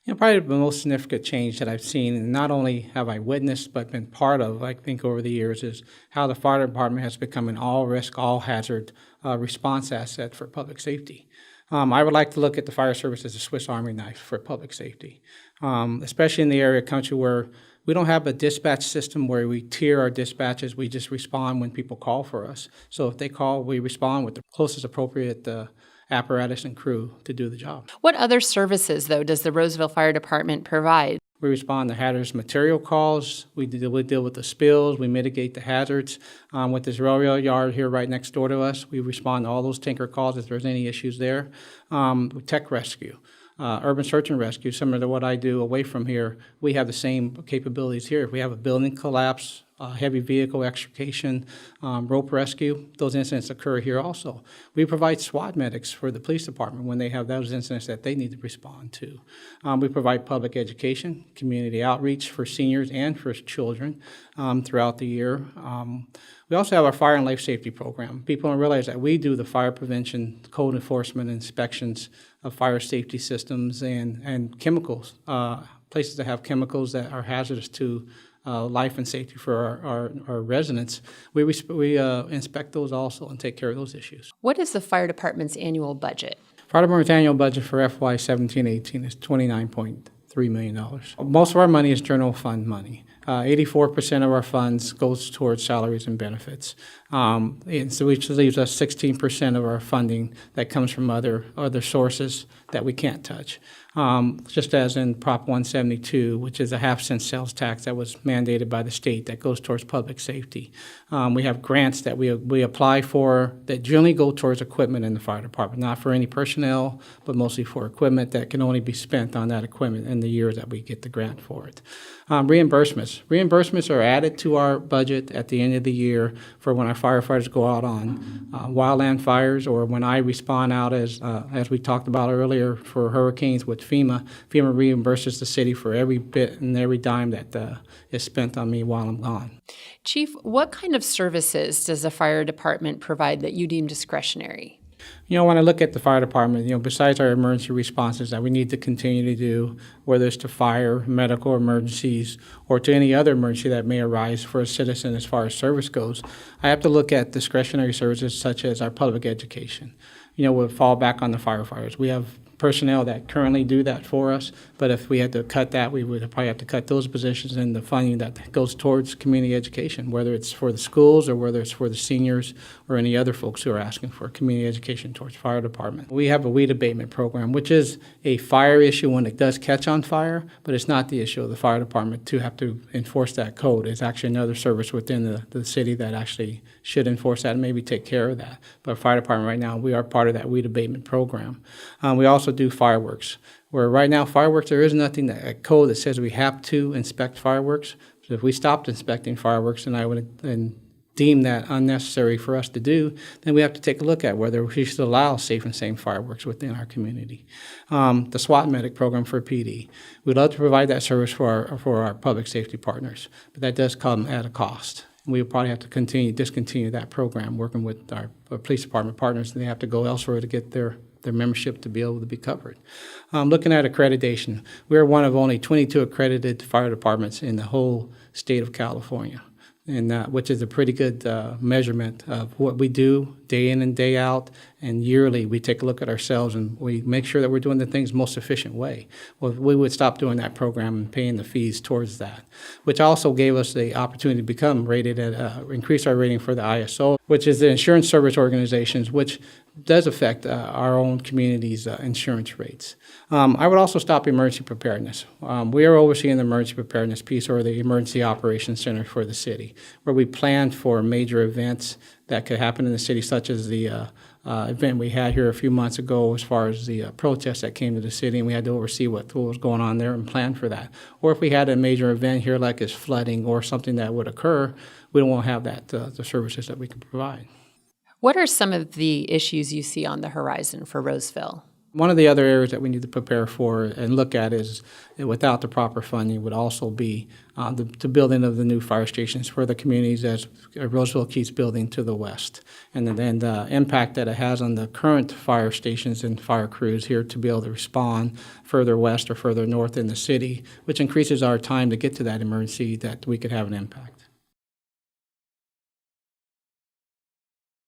Probably the most significant change that I've seen, and not only have I witnessed but been part of, I think, over the years, is how the fire department has become an all-risk, all-hazard response asset for public safety. I would like to look at the fire service as a Swiss Army knife for public safety, especially in the area of country where we don't have a dispatch system where we tier our dispatches. We just respond when people call for us. So if they call, we respond with the closest appropriate apparatus and crew to do the job. What other services, though, does the Roseville Fire Department provide? We respond to hazardous material calls. We deal with the spills. We mitigate the hazards. With this railroad yard here right next door to us, we respond to all those tanker calls if there's any issues there. Tech rescue. Urban search and rescue, similar to what I do away from here, we have the same capabilities here. If we have a building collapse, heavy vehicle extrication, rope rescue, those incidents occur here also. We provide SWAT medics for the police department when they have those incidents that they need to respond to. We provide public education, community outreach for seniors and for children throughout the year. We also have our fire and life safety program. People don't realize that we do the fire prevention, code enforcement, inspections of fire safety systems and chemicals, places that have chemicals that are hazardous to life and safety for our residents. We inspect those also and take care of those issues. What is the fire department's annual budget? Fire department's annual budget for FY 17-18 is $29.3 million. Most of our money is general fund money. 84% of our funds goes towards salaries and benefits, and so which leaves us 16% of our funding that comes from other sources that we can't touch. Just as in Prop 172, which is a half-cent sales tax that was mandated by the state that goes towards public safety. We have grants that we apply for that generally go towards equipment in the fire department, not for any personnel, but mostly for equipment that can only be spent on that equipment in the years that we get the grant for it. Reimbursements. Reimbursements are added to our budget at the end of the year for when our firefighters go out on wildland fires, or when I respond out as we talked about earlier for hurricanes with FEMA. FEMA reimburses the city for every bit and every dime that is spent on me while I'm gone. Chief, what kind of services does the fire department provide that you deem discretionary? When I look at the fire department, besides our emergency responses that we need to continue to do, whether it's to fire, medical emergencies, or to any other emergency that may arise for a citizen as far as service goes, I have to look at discretionary services such as our public education. We'll fall back on the firefighters. We have personnel that currently do that for us, but if we had to cut that, we would probably have to cut those positions and the funding that goes towards community education, whether it's for the schools or whether it's for the seniors or any other folks who are asking for community education towards fire department. We have a weed abatement program, which is a fire issue when it does catch on fire, but it's not the issue of the fire department to have to enforce that code. It's actually another service within the city that actually should enforce that and maybe take care of that. But fire department right now, we are part of that weed abatement program. We also do fireworks, where right now fireworks, there is nothing, a code that says we have to inspect fireworks. So if we stopped inspecting fireworks and I would deem that unnecessary for us to do, then we have to take a look at whether we should allow safe and sane fireworks within our community. The SWAT medic program for PD. We'd love to provide that service for our public safety partners, but that does come at a cost. We will probably have to discontinue that program, working with our police department partners, and they have to go elsewhere to get their membership to be able to be covered. Looking at accreditation, we are one of only 22 accredited fire departments in the whole state of California, and which is a pretty good measurement of what we do day in and day out. And yearly, we take a look at ourselves and we make sure that we're doing the things most efficient way. Well, we would stop doing that program and paying the fees towards that, which also gave us the opportunity to become rated at, increase our rating for the ISO, which is the insurance service organizations, which does affect our own community's insurance rates. I would also stop emergency preparedness. We are overseeing the emergency preparedness piece, or the Emergency Operations Center for the city, where we plan for major events that could happen in the city, such as the event we had here a few months ago as far as the protests that came to the city, and we had to oversee what was going on there and plan for that. Or if we had a major event here like is flooding or something that would occur, we don't want to have that, the services that we can provide. What are some of the issues you see on the horizon for Roseville? One of the other areas that we need to prepare for and look at is, without the proper funding, would also be the building of the new fire stations for the communities as Roseville keeps building to the west. And then the impact that it has on the current fire stations and fire crews here to be able to respond further west or further north in the city, which increases our time to get to that emergency, that we could have an impact.